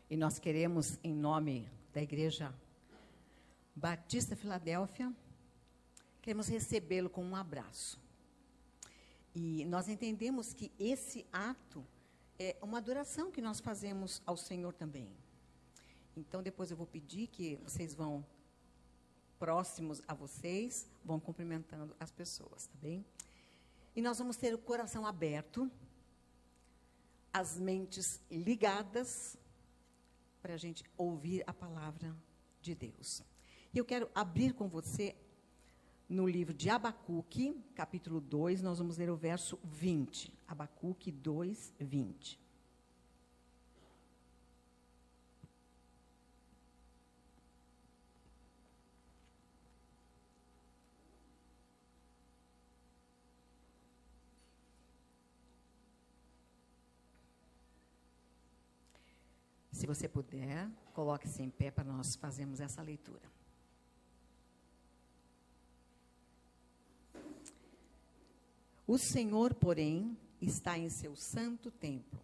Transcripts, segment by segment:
E nós queremos, em nome da Igreja Batista Filadélfia, queremos recebê-lo com um abraço. E nós entendemos que esse ato é uma adoração que nós fazemos ao Senhor também. Então, depois eu vou pedir que vocês vão próximos a vocês, vão cumprimentando as pessoas, tá bem? E nós vamos ter o coração aberto, as mentes ligadas, para a gente ouvir a palavra de Deus. E eu quero abrir com você no livro de Abacuque, capítulo 2, nós vamos ler o verso 20. Abacuque 2, 20. Se você puder, coloque-se em pé para nós fazermos essa leitura. O Senhor, porém, está em seu santo templo.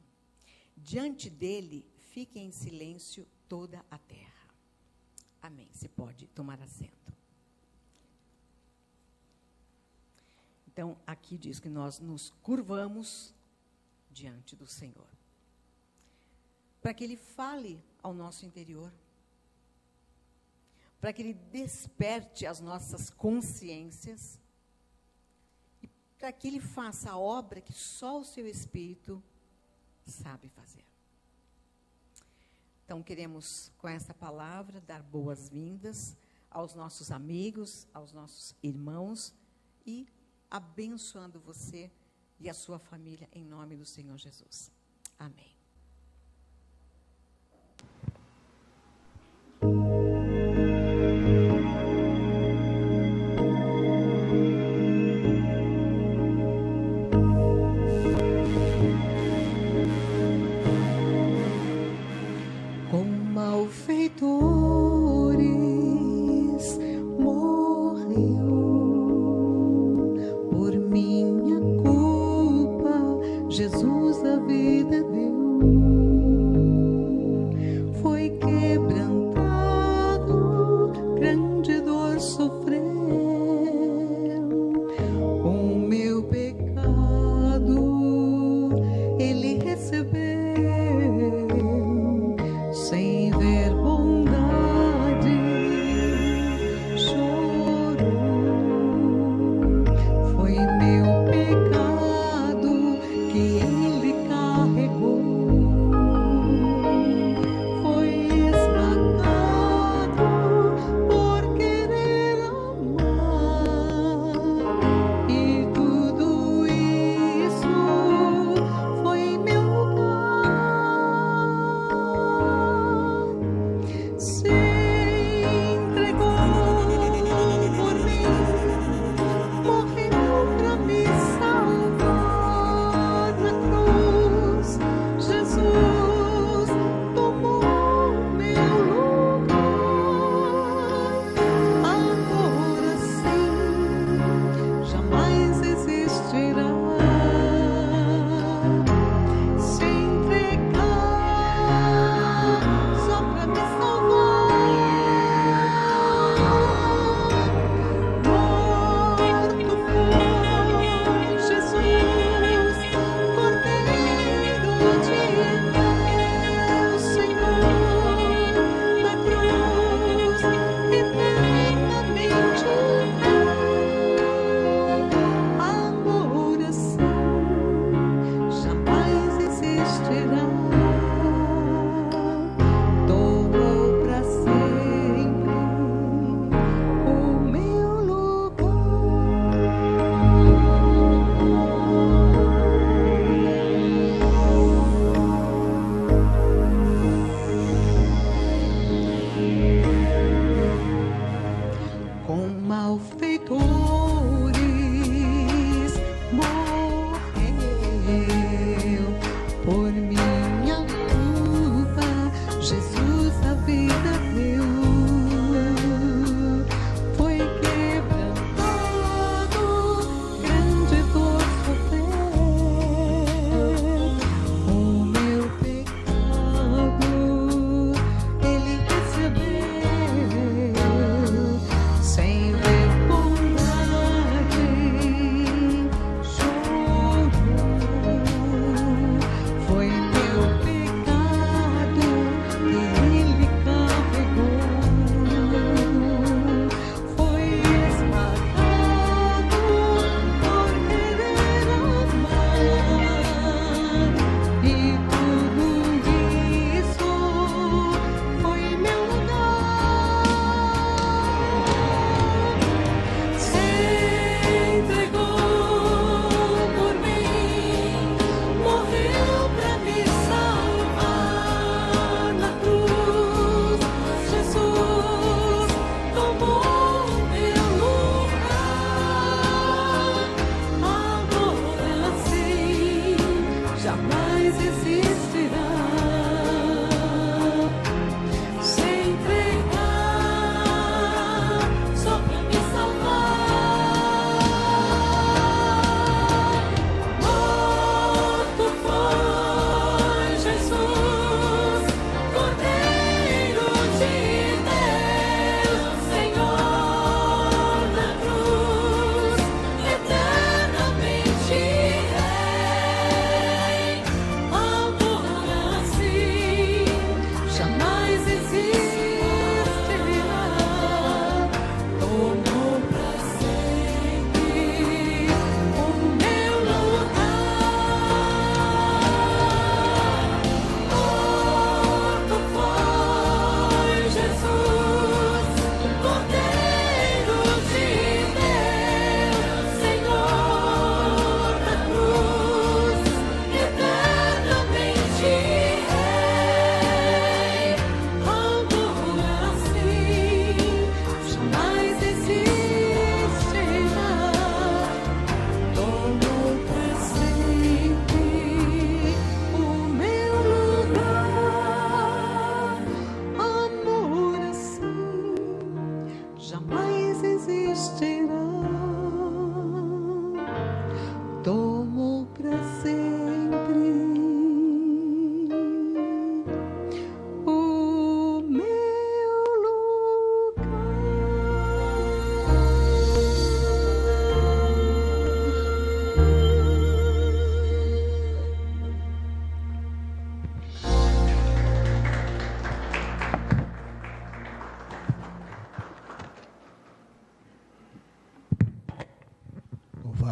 Diante dele, fique em silêncio toda a terra. Amém. Você pode tomar assento. Então, aqui diz que nós nos curvamos diante do Senhor, para que Ele fale ao nosso interior, para que Ele desperte as nossas consciências, e para que Ele faça a obra que só o Seu Espírito sabe fazer. Então, queremos, com essa palavra, dar boas-vindas aos nossos amigos, aos nossos irmãos, e abençoando você e a sua família, em nome do Senhor Jesus. Amém.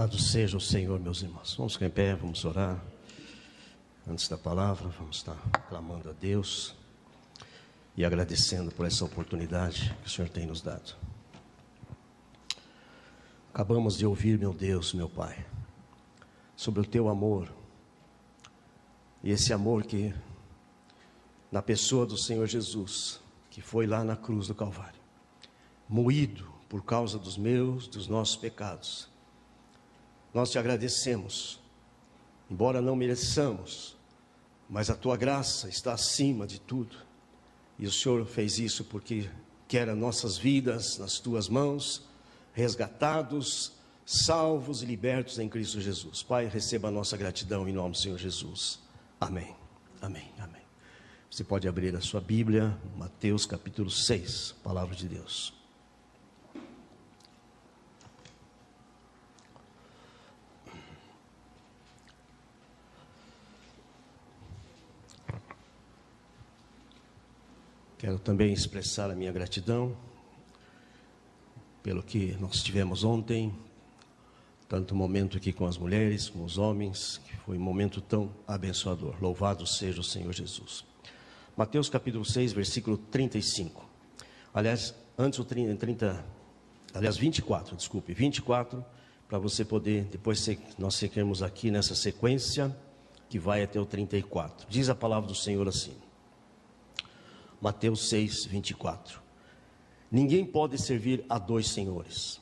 Louvado seja o Senhor, meus irmãos. Vamos ficar em pé, vamos orar. Antes da palavra, vamos estar clamando a Deus e agradecendo por essa oportunidade que o Senhor tem nos dado. Acabamos de ouvir, meu Deus, meu Pai, sobre o Teu amor. E esse amor que, na pessoa do Senhor Jesus, que foi lá na cruz do Calvário, moído por causa dos nossos pecados. Nós te agradecemos, embora não mereçamos, mas a Tua graça está acima de tudo. E o Senhor fez isso porque quer as nossas vidas nas Tuas mãos, resgatados, salvos e libertos em Cristo Jesus. Pai, receba a nossa gratidão em nome do Senhor Jesus. Amém, amém, amém. Você pode abrir a sua Bíblia, Mateus capítulo 6, palavra de Deus. Quero também expressar a minha gratidão pelo que nós tivemos ontem, tanto momento aqui com as mulheres, com os homens, que foi um momento tão abençoador. Louvado seja o Senhor Jesus. Mateus capítulo 6, versículo 35. Aliás, antes o 24, para você poder, depois nós seguirmos aqui nessa sequência, que vai até o 34. Diz a palavra do Senhor assim. Mateus 6, 24. Ninguém pode servir a dois senhores.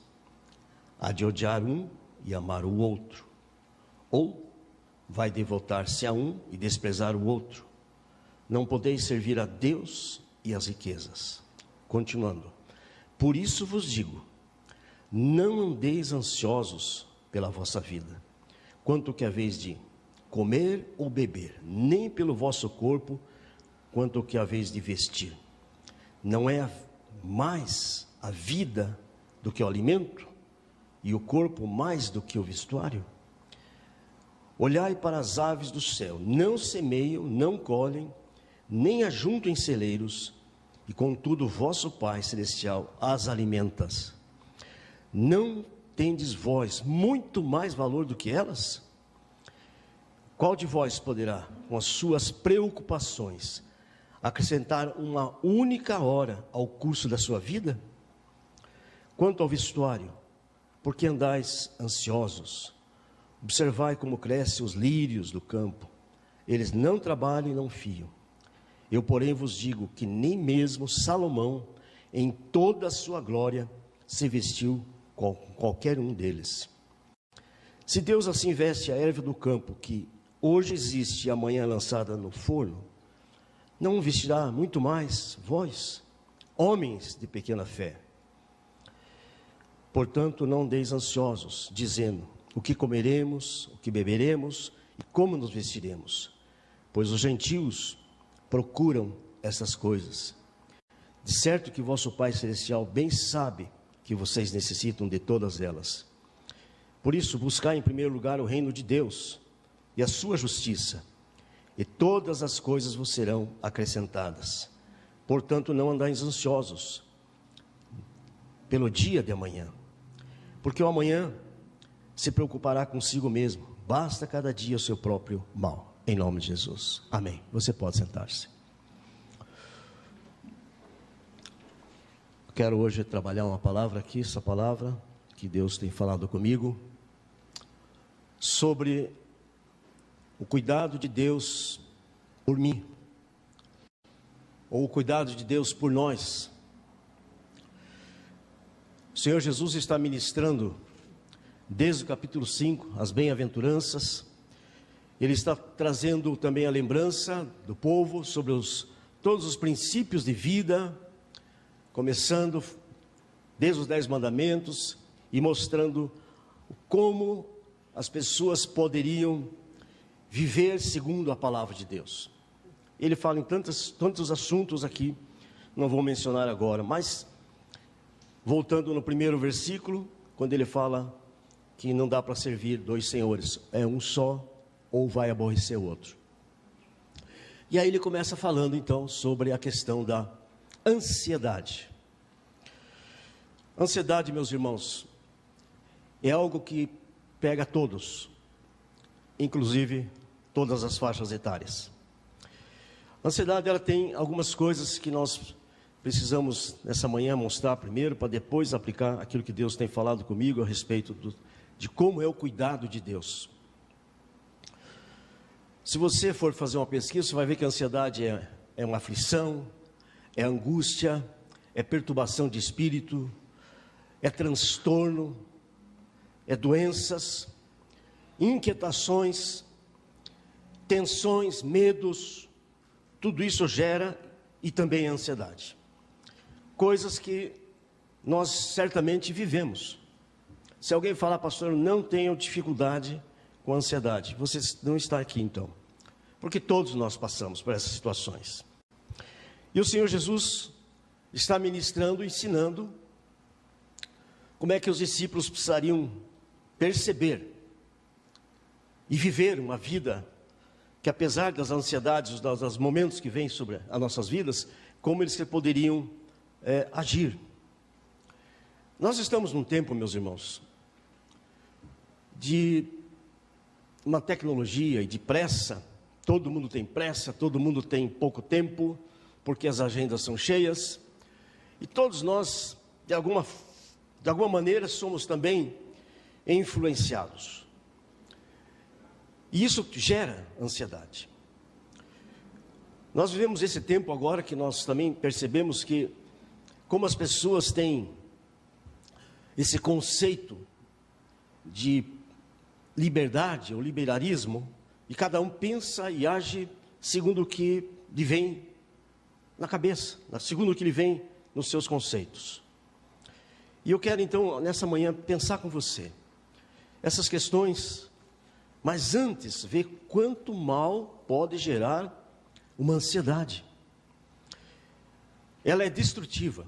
Há de odiar um e amar o outro. Ou vai devotar-se a um e desprezar o outro. Não podeis servir a Deus e as riquezas. Continuando. Por isso vos digo, não andeis ansiosos pela vossa vida, quanto que haveis de comer ou beber, nem pelo vosso corpo, quanto ao que haveis de vestir. Não é mais a vida do que o alimento, e o corpo mais do que o vestuário? Olhai para as aves do céu, não semeiam, não colhem, nem ajuntam em celeiros, e contudo o vosso Pai Celestial as alimenta. Não tendes vós muito mais valor do que elas? Qual de vós poderá, com as suas preocupações, acrescentar uma única hora ao curso da sua vida? Quanto ao vestuário, por que andais ansiosos? Observai como crescem os lírios do campo. Eles não trabalham e não fiam. Eu, porém, vos digo que nem mesmo Salomão, em toda a sua glória, se vestiu com qualquer um deles. Se Deus assim veste a erva do campo, que hoje existe e amanhã é lançada no forno, não vestirá muito mais vós, homens de pequena fé? Portanto, não andeis ansiosos, dizendo, o que comeremos, o que beberemos e como nos vestiremos? Pois os gentios procuram essas coisas. De certo que vosso Pai Celestial bem sabe que vocês necessitam de todas elas. Por isso, buscai em primeiro lugar o reino de Deus e a sua justiça, e todas as coisas vos serão acrescentadas. Portanto, não andais ansiosos pelo dia de amanhã, porque o amanhã se preocupará consigo mesmo. Basta cada dia o seu próprio mal. Em nome de Jesus. Amém. Você pode sentar-se. Quero hoje trabalhar uma palavra aqui, essa palavra que Deus tem falado comigo, sobre o cuidado de Deus por mim, ou o cuidado de Deus por nós. O Senhor Jesus está ministrando, desde o capítulo 5, as bem-aventuranças. Ele está trazendo também a lembrança do povo sobre todos os princípios de vida, começando desde os 10 mandamentos e mostrando como as pessoas poderiam viver segundo a palavra de Deus. Ele fala em tantos assuntos aqui, não vou mencionar agora, mas voltando no primeiro versículo, quando ele fala que não dá para servir dois senhores, é um só ou vai aborrecer o outro. E aí ele começa falando então sobre a questão da ansiedade. Ansiedade, meus irmãos, é algo que pega todos, inclusive todas as faixas etárias. A ansiedade, ela tem algumas coisas que nós precisamos nessa manhã mostrar primeiro, para depois aplicar aquilo que Deus tem falado comigo a respeito de como é o cuidado de Deus. Se você for fazer uma pesquisa, você vai ver que a ansiedade é uma aflição, é angústia, é perturbação de espírito, é transtorno, é doenças, inquietações, tensões, medos, tudo isso gera e também é ansiedade. Coisas que nós certamente vivemos. Se alguém falar, pastor, eu não tenho dificuldade com ansiedade, você não está aqui então, porque todos nós passamos por essas situações. E o Senhor Jesus está ministrando, ensinando como é que os discípulos precisariam perceber e viver uma vida que, apesar das ansiedades, dos momentos que vêm sobre as nossas vidas, como eles poderiam agir. Nós estamos num tempo, meus irmãos, de uma tecnologia e de pressa. Todo mundo tem pressa, todo mundo tem pouco tempo, porque as agendas são cheias. E todos nós, de alguma maneira, somos também influenciados. E isso gera ansiedade. Nós vivemos esse tempo agora que nós também percebemos que, como as pessoas têm esse conceito de liberdade ou liberalismo, e cada um pensa e age segundo o que lhe vem na cabeça, segundo o que lhe vem nos seus conceitos. E eu quero então, nessa manhã, pensar com você essas questões, mas antes ver quanto mal pode gerar uma ansiedade. Ela é destrutiva.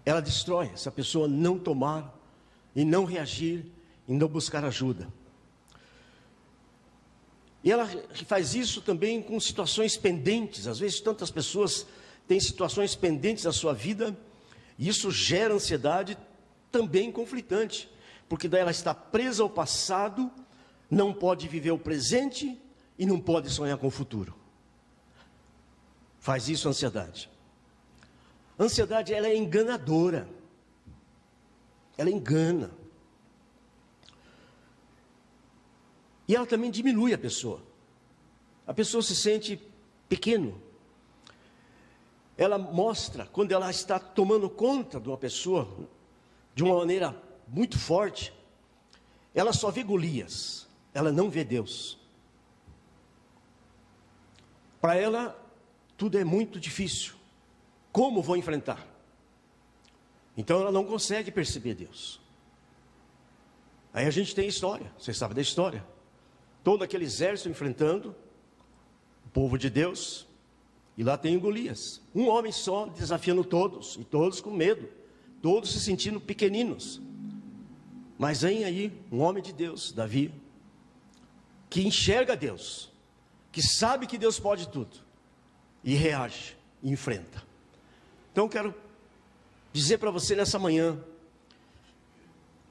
Ela destrói se a pessoa não tomar e não reagir e não buscar ajuda. E ela faz isso também com situações pendentes. Às vezes tantas pessoas têm situações pendentes na sua vida, e isso gera ansiedade também conflitante, porque daí ela está presa ao passado, não pode viver o presente e não pode sonhar com o futuro. Faz isso a ansiedade. A ansiedade, ela é enganadora. Ela engana. E ela também diminui a pessoa. A pessoa se sente pequeno. Ela mostra, quando ela está tomando conta de uma pessoa, de uma maneira muito forte, ela só vê Golias, ela não vê Deus. Para ela, tudo é muito difícil. Como vou enfrentar? Então ela não consegue perceber Deus. Aí a gente tem história, vocês sabem da história. Todo aquele exército enfrentando o povo de Deus, e lá tem Golias, um homem só desafiando todos, e todos com medo, todos se sentindo pequeninos. Mas vem aí um homem de Deus, Davi, que enxerga Deus, que sabe que Deus pode tudo, e reage, e enfrenta. Então eu quero dizer para você nessa manhã,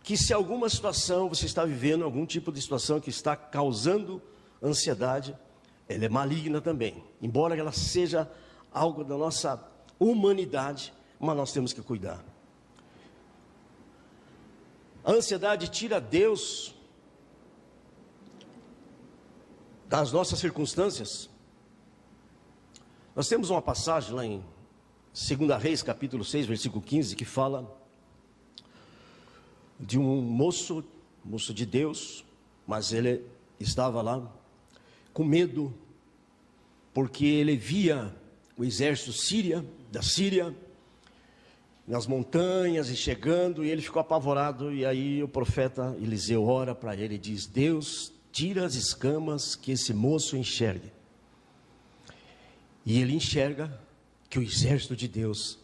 que se alguma situação você está vivendo, algum tipo de situação que está causando ansiedade, ela é maligna também. Embora ela seja algo da nossa humanidade, mas nós temos que cuidar. A ansiedade tira Deus das nossas circunstâncias. Nós temos uma passagem lá em 2 Reis, capítulo 6, versículo 15, que fala de um moço de Deus, mas ele estava lá com medo, porque ele via o exército da Síria, nas montanhas e chegando, e ele ficou apavorado. E aí o profeta Eliseu ora para ele e diz: Deus, tira as escamas que esse moço enxergue. E ele enxerga que o exército de Deus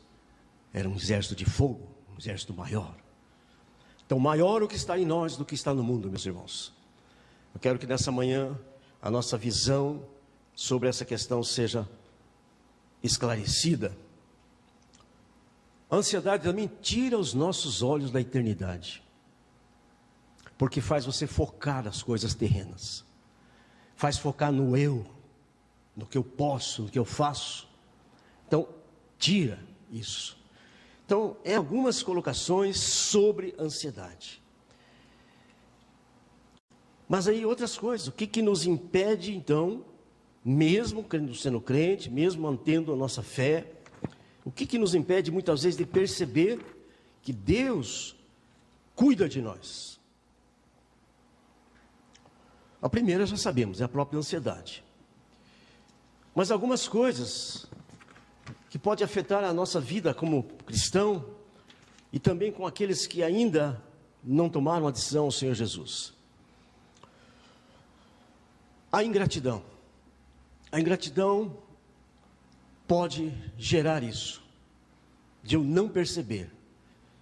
era um exército de fogo, um exército maior. Então, maior o que está em nós do que está no mundo, meus irmãos. Eu quero que nessa manhã a nossa visão sobre essa questão seja esclarecida. A ansiedade também tira os nossos olhos da eternidade. porque faz você focar nas coisas terrenas, faz focar no eu, no que eu posso, no que eu faço. Então, tira isso. Então, algumas colocações sobre ansiedade. Mas aí outras coisas, o que nos impede então, mesmo sendo crente, mesmo mantendo a nossa fé, o que nos impede muitas vezes de perceber que Deus cuida de nós? A primeira já sabemos, é a própria ansiedade. Mas algumas coisas que podem afetar a nossa vida como cristão e também com aqueles que ainda não tomaram a decisão ao Senhor Jesus. A ingratidão. A ingratidão pode gerar isso, de eu não perceber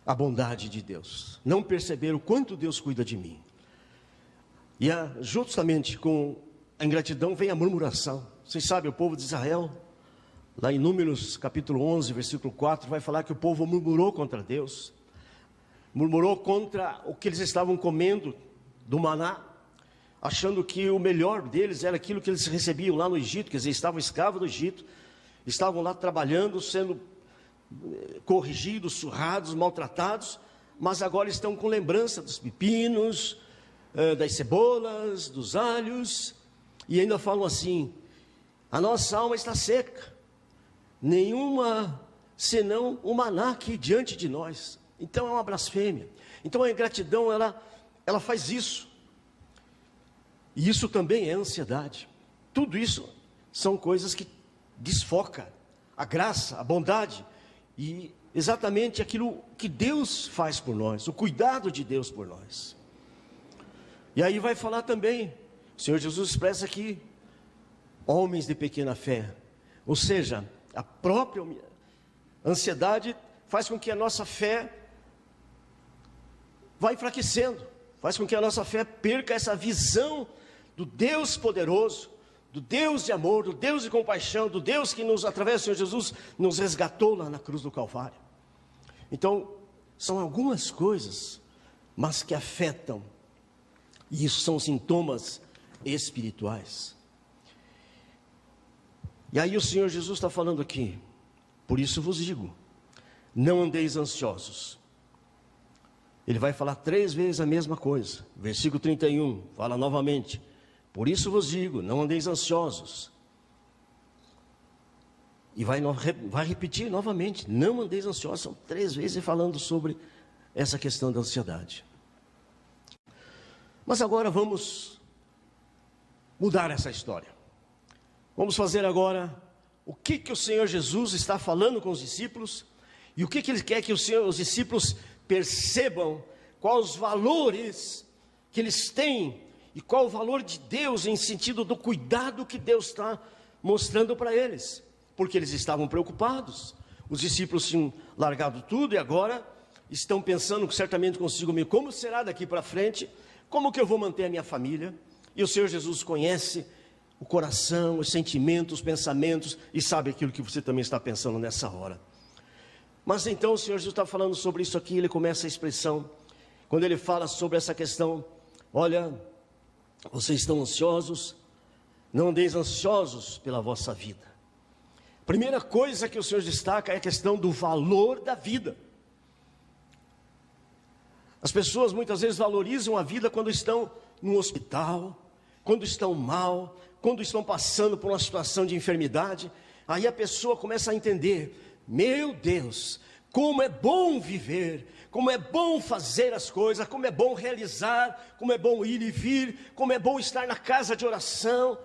a bondade de Deus, não perceber o quanto Deus cuida de mim. E justamente com a ingratidão vem a murmuração. Vocês sabem, o povo de Israel, lá em Números capítulo 11, versículo 4, vai falar que o povo murmurou contra Deus, murmurou contra o que eles estavam comendo do maná, achando que o melhor deles era aquilo que eles recebiam lá no Egito, quer dizer, estavam escravos do Egito, estavam lá trabalhando, sendo corrigidos, surrados, maltratados, mas agora estão com lembrança dos pepinos, das cebolas, dos alhos, e ainda falam assim: a nossa alma está seca, nenhuma senão o maná aqui diante de nós. Então é uma blasfêmia. Então a ingratidão, ela faz isso. E isso também é ansiedade. Tudo isso são coisas que desfoca a graça, a bondade e exatamente aquilo que Deus faz por nós, o cuidado de Deus por nós. E aí vai falar também, o Senhor Jesus expressa aqui, homens de pequena fé. Ou seja, a própria ansiedade faz com que a nossa fé vá enfraquecendo, faz com que a nossa fé perca essa visão do Deus poderoso, do Deus de amor, do Deus de compaixão, do Deus que através do Senhor Jesus, nos resgatou lá na cruz do Calvário. Então, são algumas coisas, mas que afetam, e isso são sintomas espirituais. E aí o Senhor Jesus está falando aqui: por isso vos digo, não andeis ansiosos. Ele vai falar 3 vezes a mesma coisa. Versículo 31, fala novamente: por isso vos digo, não andeis ansiosos. E vai repetir novamente: não andeis ansiosos. São 3 vezes falando sobre essa questão da ansiedade. Mas agora vamos mudar essa história. Vamos fazer agora o que o Senhor Jesus está falando com os discípulos e o que Ele quer que os discípulos percebam, quais os valores que eles têm e qual o valor de Deus em sentido do cuidado que Deus está mostrando para eles, porque eles estavam preocupados. Os discípulos tinham largado tudo e agora estão pensando certamente consigo mesmo: como será daqui para frente? Como que eu vou manter a minha família? E o Senhor Jesus conhece o coração, os sentimentos, os pensamentos, e sabe aquilo que você também está pensando nessa hora. Mas então o Senhor Jesus está falando sobre isso aqui. Ele começa a expressão, quando ele fala sobre essa questão: olha, vocês estão ansiosos, não andeis ansiosos pela vossa vida. Primeira coisa que o Senhor destaca é a questão do valor da vida. As pessoas muitas vezes valorizam a vida quando estão no hospital, quando estão mal, quando estão passando por uma situação de enfermidade. Aí a pessoa começa a entender: meu Deus, como é bom viver, como é bom fazer as coisas, como é bom realizar, como é bom ir e vir, como é bom estar na casa de oração.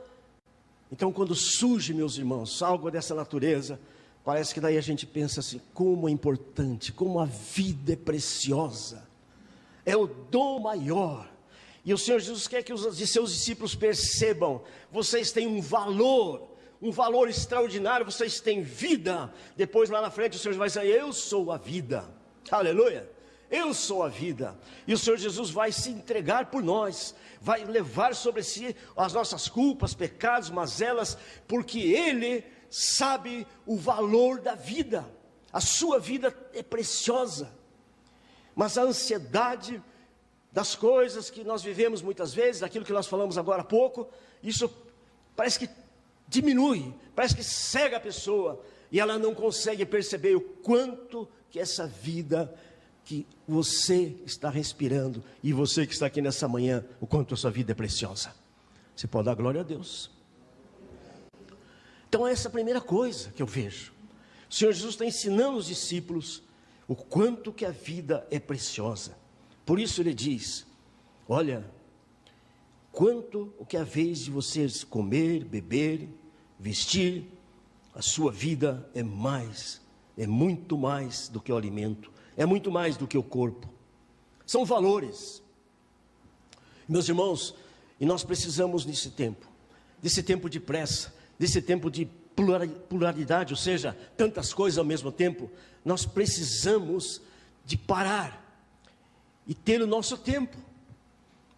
Então, quando surge, meus irmãos, algo dessa natureza, parece que daí a gente pensa assim: como é importante, como a vida é preciosa, é o dom maior. E o Senhor Jesus quer que os seus discípulos percebam: vocês têm um valor extraordinário, vocês têm vida. Depois lá na frente o Senhor vai dizer: eu sou a vida, aleluia, eu sou a vida. E o Senhor Jesus vai se entregar por nós, vai levar sobre si as nossas culpas, pecados, mazelas, porque Ele sabe o valor da vida. A sua vida é preciosa. Mas a ansiedade das coisas que nós vivemos muitas vezes, daquilo que nós falamos agora há pouco, isso parece que diminui, parece que cega a pessoa, e ela não consegue perceber o quanto que essa vida que você está respirando, e você que está aqui nessa manhã, o quanto a sua vida é preciosa. Você pode dar glória a Deus. Então essa é a primeira coisa que eu vejo. O Senhor Jesus está ensinando os discípulos o quanto que a vida é preciosa. Por isso ele diz, olha, quanto o que é a vez de vocês comer, beber, vestir, a sua vida é muito mais do que o alimento, é muito mais do que o corpo. São valores. Meus irmãos, e nós precisamos desse tempo de pressa, desse tempo de pluralidade, ou seja, tantas coisas ao mesmo tempo, nós precisamos de parar e ter o nosso tempo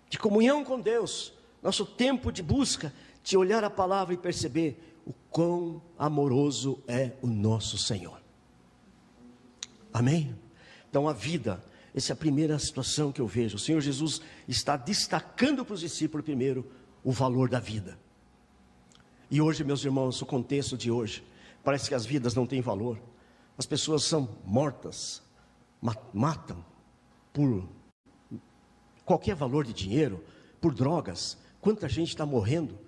de comunhão com Deus, nosso tempo de busca, de olhar a palavra e perceber o quão amoroso é o nosso Senhor. Amém? Então a vida, essa é a primeira situação que eu vejo. O Senhor Jesus está destacando para os discípulos primeiro o valor da vida. E hoje, meus irmãos, o contexto de hoje, parece que as vidas não têm valor. As pessoas são mortas, matam por qualquer valor de dinheiro, por drogas. Quanta gente está morrendo,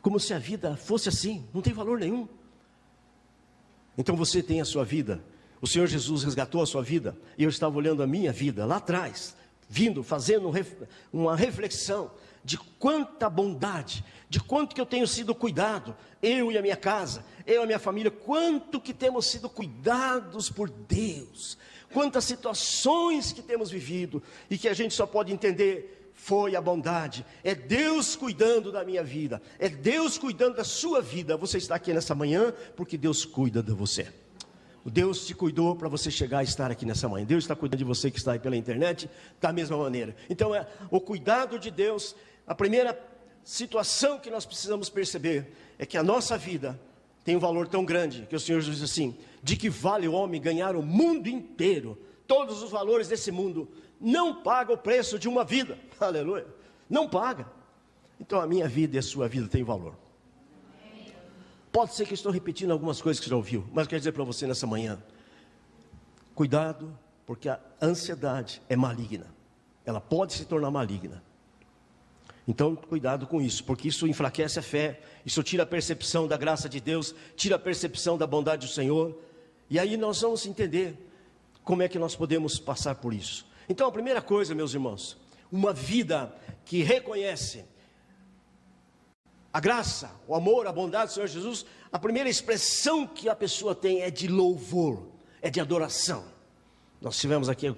como se a vida fosse assim, não tem valor nenhum. Então você tem a sua vida, o Senhor Jesus resgatou a sua vida, e eu estava olhando a minha vida lá atrás, fazendo uma reflexão de quanta bondade, de quanto que eu tenho sido cuidado, eu e a minha casa, eu e a minha família, quanto que temos sido cuidados por Deus, quantas situações que temos vivido, e que a gente só pode entender, foi a bondade, é Deus cuidando da minha vida, é Deus cuidando da sua vida. Você está aqui nessa manhã, porque Deus cuida de você. Deus te cuidou para você chegar a estar aqui nessa manhã. Deus está cuidando de você que está aí pela internet, da mesma maneira. Então o cuidado de Deus. A primeira situação que nós precisamos perceber é que a nossa vida tem um valor tão grande, que o Senhor diz assim, de que vale o homem ganhar o mundo inteiro, todos os valores desse mundo, não paga o preço de uma vida, aleluia, não paga. Então a minha vida e a sua vida têm valor. Pode ser que eu estou repetindo algumas coisas que você já ouviu, mas eu quero dizer para você nessa manhã, cuidado, porque a ansiedade é maligna, ela pode se tornar maligna. Então, cuidado com isso, porque isso enfraquece a fé, isso tira a percepção da graça de Deus, tira a percepção da bondade do Senhor, e aí nós vamos entender como é que nós podemos passar por isso. Então, a primeira coisa, meus irmãos, uma vida que reconhece a graça, o amor, a bondade do Senhor Jesus, a primeira expressão que a pessoa tem é de louvor, é de adoração. Nós tivemos aqui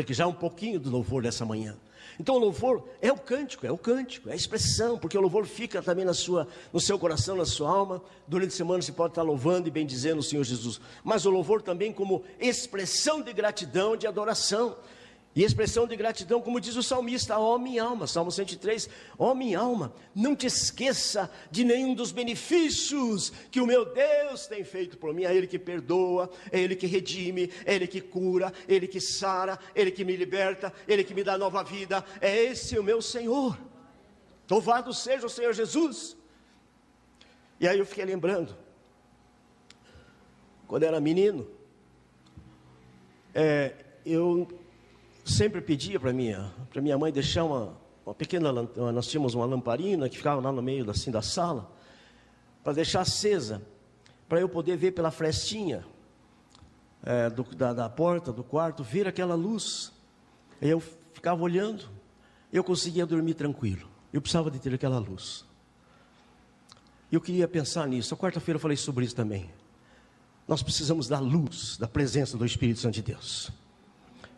já um pouquinho do louvor dessa manhã. Então o louvor é o cântico, é a expressão, porque o louvor fica também no seu coração, na sua alma. Durante a semana você pode estar louvando e bendizendo o Senhor Jesus, mas o louvor também como expressão de gratidão, de adoração, e expressão de gratidão, como diz o salmista, ó minha alma, Salmo 103, ó minha alma, não te esqueça de nenhum dos benefícios que o meu Deus tem feito por mim. É Ele que perdoa, é Ele que redime, é Ele que cura, é Ele que sara, é Ele que me liberta, é Ele que me dá nova vida, é esse o meu Senhor. Louvado seja o Senhor Jesus. E aí eu fiquei lembrando, quando eu era menino, eu sempre pedia para minha mãe deixar uma pequena, nós tínhamos uma lamparina que ficava lá no meio assim da sala, para deixar acesa, para eu poder ver pela frestinha da porta do quarto, ver aquela luz. Aí eu ficava olhando, eu conseguia dormir tranquilo, eu precisava de ter aquela luz. Eu queria pensar nisso, a quarta-feira eu falei sobre isso também. Nós precisamos da luz, da presença do Espírito Santo de Deus.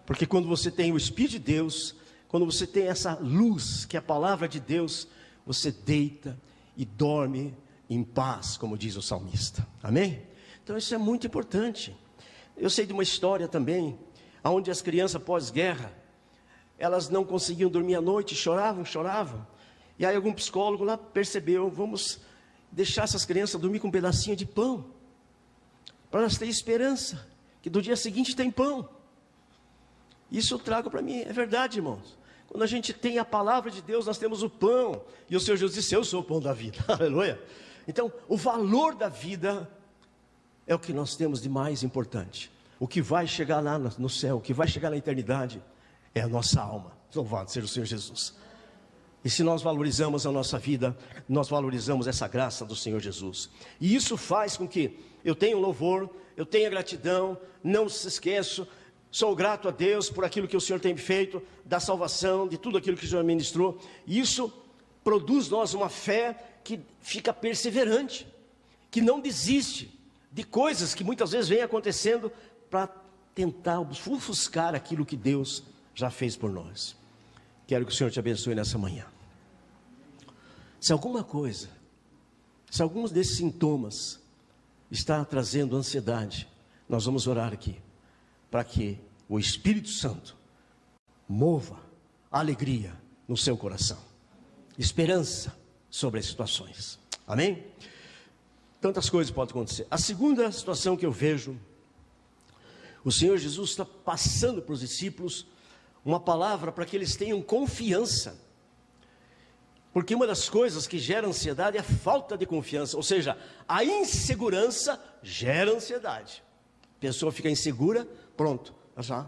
Porque quando você tem o Espírito de Deus, quando você tem essa luz, que é a palavra de Deus, você deita e dorme em paz, como diz o salmista. Amém? Então isso é muito importante. Eu sei de uma história também, onde as crianças pós-guerra, elas não conseguiam dormir à noite, choravam. E aí algum psicólogo lá percebeu, vamos deixar essas crianças dormir com um pedacinho de pão, para elas terem esperança, que do dia seguinte tem pão. Isso eu trago para mim, é verdade, irmãos. Quando a gente tem a palavra de Deus, nós temos o pão. E o Senhor Jesus disse: eu sou o pão da vida. Aleluia. Então, o valor da vida é o que nós temos de mais importante. O que vai chegar lá no céu, o que vai chegar na eternidade, é a nossa alma. Louvado seja o Senhor Jesus. E se nós valorizamos a nossa vida, nós valorizamos essa graça do Senhor Jesus. E isso faz com que eu tenha louvor, eu tenha gratidão, não se esqueço, sou grato a Deus por aquilo que o Senhor tem feito, da salvação, de tudo aquilo que o Senhor ministrou. E isso produz nós uma fé que fica perseverante, que não desiste de coisas que muitas vezes vêm acontecendo para tentar ofuscar aquilo que Deus já fez por nós. Quero que o Senhor te abençoe nessa manhã. Se alguma coisa, se alguns desses sintomas está trazendo ansiedade, nós vamos orar aqui, para que o Espírito Santo mova alegria no seu coração, esperança sobre as situações. Amém? Tantas coisas podem acontecer. A segunda situação que eu vejo, o Senhor Jesus está passando para os discípulos uma palavra para que eles tenham confiança. Porque uma das coisas que gera ansiedade é a falta de confiança, ou seja, a insegurança gera ansiedade. A pessoa fica insegura, pronto, já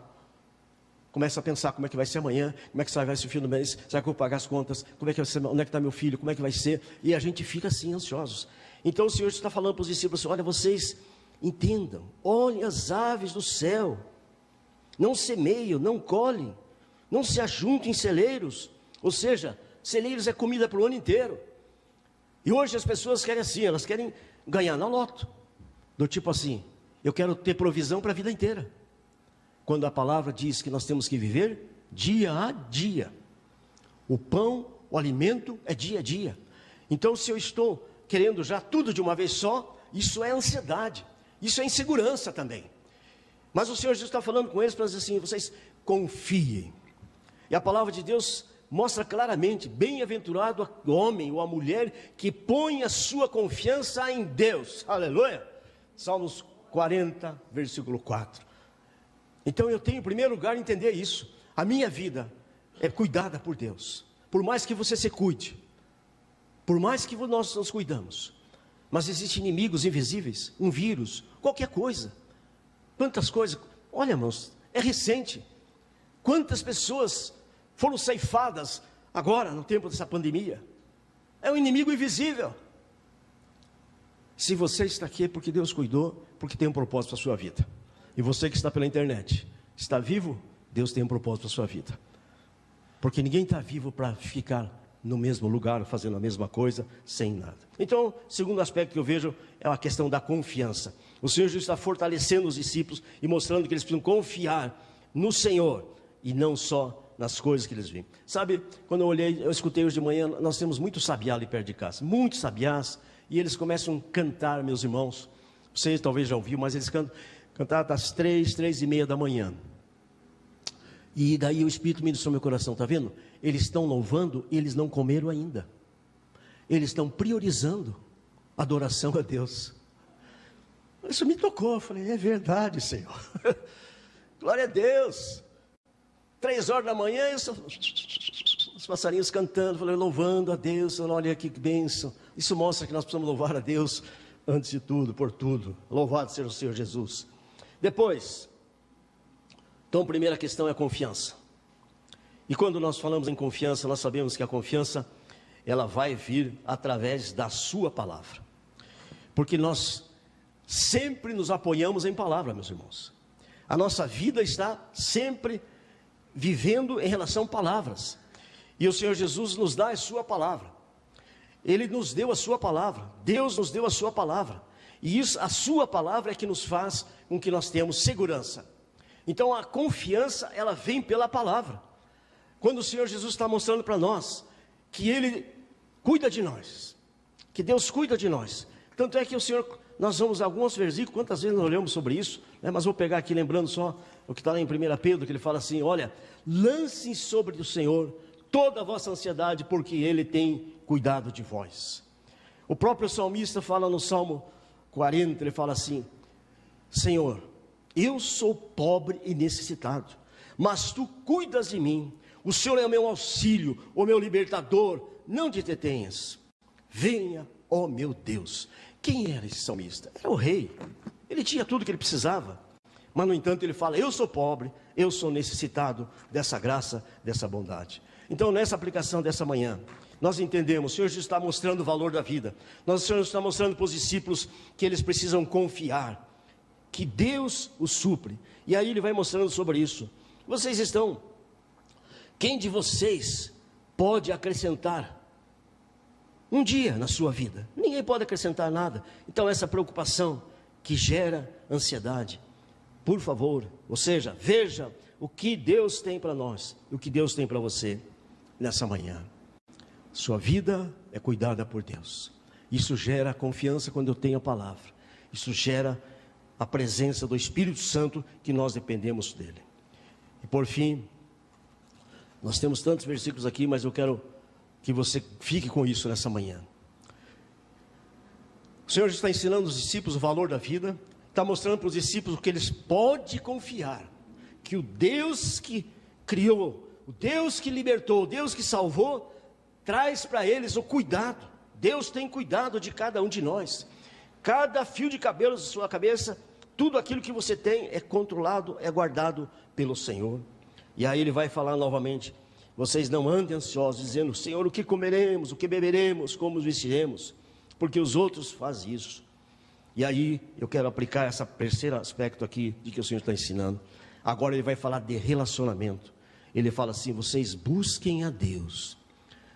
começa a pensar como é que vai ser amanhã, como é que vai ser o fim do mês, será que eu vou pagar as contas, como é que vai ser, onde é que está meu filho, como é que vai ser, e a gente fica assim ansiosos. Então o Senhor está falando para os discípulos: olha, vocês entendam, olhem as aves do céu, não semeiam, não colhem, não se ajuntem em celeiros, ou seja, celeiros é comida para o ano inteiro. E hoje as pessoas querem assim, elas querem ganhar na loto, do tipo assim: eu quero ter provisão para a vida inteira, quando a palavra diz que nós temos que viver dia a dia. O pão, o alimento é dia a dia. Então se eu estou querendo já tudo de uma vez só, isso é ansiedade, isso é insegurança também. Mas o Senhor Jesus está falando com eles para dizer assim: vocês confiem. E a palavra de Deus mostra claramente: bem-aventurado o homem ou a mulher que põe a sua confiança em Deus. Aleluia. Salmos 40, versículo 4. Então eu tenho em primeiro lugar entender isso. A minha vida é cuidada por Deus. Por mais que você se cuide, por mais que nós nos cuidamos, mas existem inimigos invisíveis, um vírus, qualquer coisa. Quantas coisas, olha irmãos, é recente. Quantas pessoas foram ceifadas agora no tempo dessa pandemia? É um inimigo invisível. Se você está aqui é porque Deus cuidou, porque tem um propósito para a sua vida. E você que está pela internet, está vivo? Deus tem um propósito para a sua vida. Porque ninguém está vivo para ficar no mesmo lugar, fazendo a mesma coisa, sem nada. Então, segundo aspecto que eu vejo, é a questão da confiança. O Senhor Jesus está fortalecendo os discípulos e mostrando que eles precisam confiar no Senhor, e não só nas coisas que eles veem. Sabe, quando eu escutei hoje de manhã, nós temos muito sabiá ali perto de casa, muitos sabiás, e eles começam a cantar, meus irmãos. Vocês talvez já ouviram, mas eles cantaram das 3:30 da manhã. E daí o Espírito ministrou meu coração, está vendo? Eles estão louvando e eles não comeram ainda. Eles estão priorizando a adoração a Deus. Isso me tocou, eu falei: é verdade, Senhor. Glória a Deus. 3 horas da manhã, os passarinhos cantando, falei, louvando a Deus. Olha que bênção. Isso mostra que nós precisamos louvar a Deus antes de tudo, por tudo. Louvado seja o Senhor Jesus. Depois, então a primeira questão é a confiança. E quando nós falamos em confiança, nós sabemos que a confiança, ela vai vir através da sua palavra. Porque nós sempre nos apoiamos em palavra, meus irmãos. A nossa vida está sempre vivendo em relação a palavras. E o Senhor Jesus nos dá a sua palavra. Ele nos deu a sua palavra. Deus nos deu a sua palavra. E isso, a sua palavra é que nos faz com que nós tenhamos segurança. Então a confiança, ela vem pela palavra. Quando o Senhor Jesus está mostrando para nós que Ele cuida de nós, que Deus cuida de nós. Tanto é que o Senhor, nós vamos a alguns versículos, quantas vezes nós olhamos sobre isso, né? Mas vou pegar aqui lembrando só o que está lá em 1 Pedro, que ele fala assim: olha, lancem sobre o Senhor toda a vossa ansiedade, porque Ele tem cuidado de vós. O próprio salmista fala no Salmo 40, ele fala assim: Senhor, eu sou pobre e necessitado, mas Tu cuidas de mim. o Senhor é o meu auxílio, o meu libertador, não te detenhas. Venha, ó meu Deus. Quem era esse salmista? Era o rei, ele tinha tudo que ele precisava, mas no entanto ele fala, eu sou pobre, eu sou necessitado dessa graça, dessa bondade. Então nessa aplicação dessa manhã, nós entendemos, o Senhor está mostrando o valor da vida, o Senhor está mostrando para os discípulos que eles precisam confiar, que Deus os supre, e aí ele vai mostrando sobre isso. Quem de vocês pode acrescentar um dia na sua vida? Ninguém pode acrescentar nada. Então essa preocupação que gera ansiedade, por favor, ou seja, veja o que Deus tem para nós, o que Deus tem para você nessa manhã. Sua vida é cuidada por Deus. Isso gera confiança quando eu tenho a palavra. Isso gera a presença do Espírito Santo, que nós dependemos dele. E por fim, nós temos tantos versículos aqui, mas eu quero que você fique com isso nessa manhã. O Senhor está ensinando os discípulos o valor da vida, está mostrando para os discípulos que eles podem confiar, que o Deus que criou, o Deus que libertou, o Deus que salvou, traz para eles o cuidado. Deus tem cuidado de cada um de nós. Cada fio de cabelo da sua cabeça, tudo aquilo que você tem é controlado, é guardado pelo Senhor. E aí ele vai falar novamente, vocês não andem ansiosos, dizendo, Senhor, o que comeremos, o que beberemos, como nos vestiremos, porque os outros fazem isso. E aí eu quero aplicar esse terceiro aspecto aqui, de que o Senhor está ensinando. Agora ele vai falar de relacionamento. Ele fala assim, vocês busquem a Deus,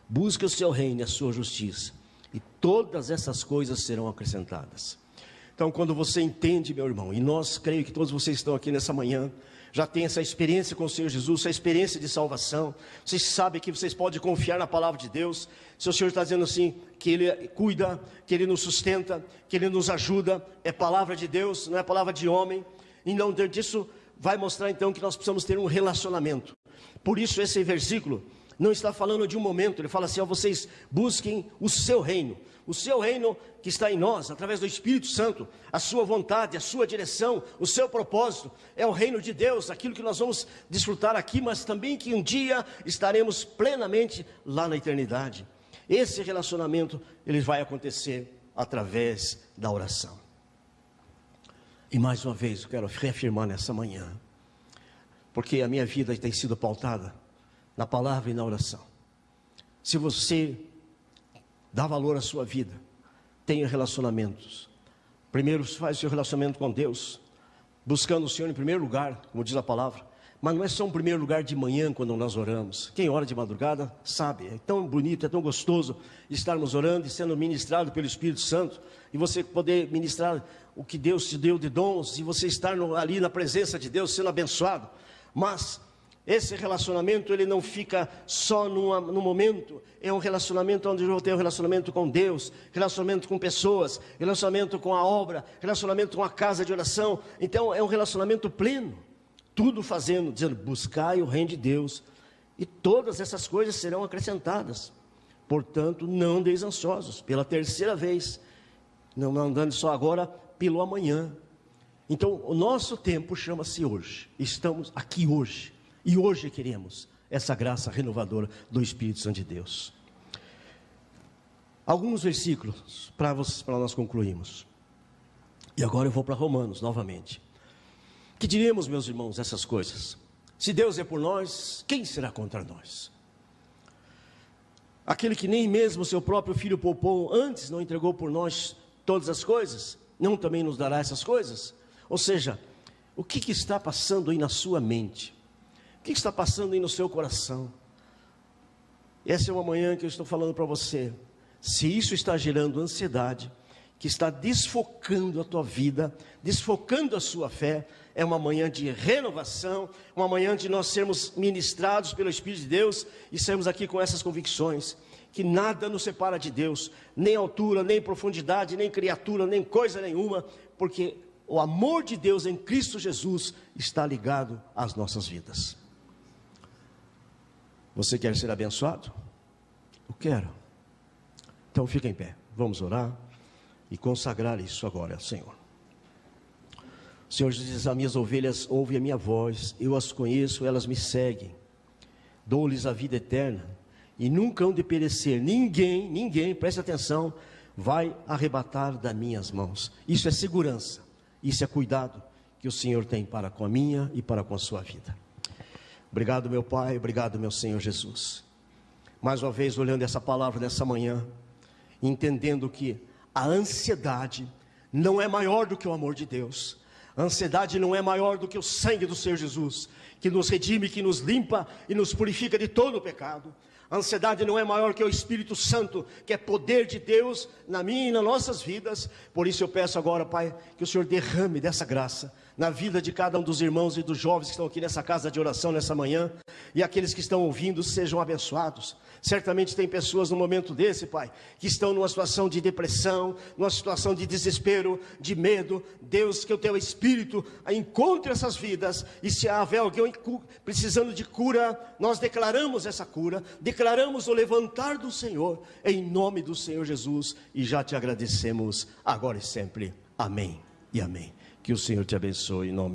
busquem o seu reino e a sua justiça, e todas essas coisas serão acrescentadas. Então quando você entende, meu irmão, e nós creio que todos vocês estão aqui nessa manhã, já tem essa experiência com o Senhor Jesus, essa experiência de salvação, vocês sabem que vocês podem confiar na palavra de Deus. Se o Senhor está dizendo assim, que Ele cuida, que Ele nos sustenta, que Ele nos ajuda, é palavra de Deus, não é palavra de homem, e não dentro disso vai mostrar então que nós precisamos ter um relacionamento. Por isso esse versículo não está falando de um momento, ele fala assim, ó, vocês busquem o seu reino que está em nós, através do Espírito Santo, a sua vontade, a sua direção, o seu propósito, é o reino de Deus, aquilo que nós vamos desfrutar aqui, mas também que um dia estaremos plenamente lá na eternidade. Esse relacionamento, ele vai acontecer através da oração. E mais uma vez, eu quero reafirmar nessa manhã, porque a minha vida tem sido pautada na palavra e na oração. Se você dá valor à sua vida, tenha relacionamentos. Primeiro faz o seu relacionamento com Deus, buscando o Senhor em primeiro lugar, como diz a palavra. Mas não é só um primeiro lugar de manhã quando nós oramos. Quem ora de madrugada sabe, é tão bonito, é tão gostoso estarmos orando e sendo ministrado pelo Espírito Santo, e você poder ministrar o que Deus te deu de dons, e você estar ali na presença de Deus sendo abençoado. Mas esse relacionamento, ele não fica só no momento, é um relacionamento onde eu vou ter um relacionamento com Deus, relacionamento com pessoas, relacionamento com a obra, relacionamento com a casa de oração. Então é um relacionamento pleno, tudo fazendo, dizendo, buscai o reino de Deus, e todas essas coisas serão acrescentadas. Portanto, não andeis ansiosos, pela terceira vez, não andando só agora, pelo amanhã. Então o nosso tempo chama-se hoje, estamos aqui hoje. E hoje queremos essa graça renovadora do Espírito Santo de Deus. Alguns versículos para nós concluirmos. E agora eu vou para Romanos novamente. Que diremos, meus irmãos, essas coisas? Se Deus é por nós, quem será contra nós? Aquele que nem mesmo seu próprio filho poupou, antes não entregou por nós todas as coisas, não também nos dará essas coisas? Ou seja, o que está passando aí na sua mente? O que está passando aí no seu coração? Essa é uma manhã que eu estou falando para você. Se isso está gerando ansiedade, que está desfocando a tua vida, desfocando a sua fé, é uma manhã de renovação, uma manhã de nós sermos ministrados pelo Espírito de Deus e sairmos aqui com essas convicções, que nada nos separa de Deus, nem altura, nem profundidade, nem criatura, nem coisa nenhuma, porque o amor de Deus em Cristo Jesus está ligado às nossas vidas. Você quer ser abençoado? Eu quero. Então fica em pé, vamos orar e consagrar isso agora ao Senhor. O Senhor diz, as minhas ovelhas ouvem a minha voz, eu as conheço, elas me seguem. dou-lhes a vida eterna, e nunca hão de perecer. Ninguém, preste atenção, vai arrebatar das minhas mãos. Isso é segurança, isso é cuidado que o Senhor tem para com a minha e para com a sua vida. Obrigado, meu Pai, obrigado, meu Senhor Jesus. Mais uma vez, olhando essa palavra nessa manhã, entendendo que a ansiedade não é maior do que o amor de Deus. A ansiedade não é maior do que o sangue do Senhor Jesus, que nos redime, que nos limpa e nos purifica de todo o pecado. A ansiedade não é maior que o Espírito Santo, que é poder de Deus na minha e nas nossas vidas. Por isso eu peço agora, Pai, que o Senhor derrame dessa graça na vida de cada um dos irmãos e dos jovens que estão aqui nessa casa de oração nessa manhã, e aqueles que estão ouvindo sejam abençoados. Certamente tem pessoas no momento desse, Pai, que estão numa situação de depressão, numa situação de desespero, de medo. Deus, que o Teu Espírito encontre essas vidas, e se houver alguém precisando de cura, nós declaramos essa cura, declaramos o levantar do Senhor, em nome do Senhor Jesus, e já Te agradecemos, agora e sempre. Amém e amém. Que o Senhor te abençoe em nome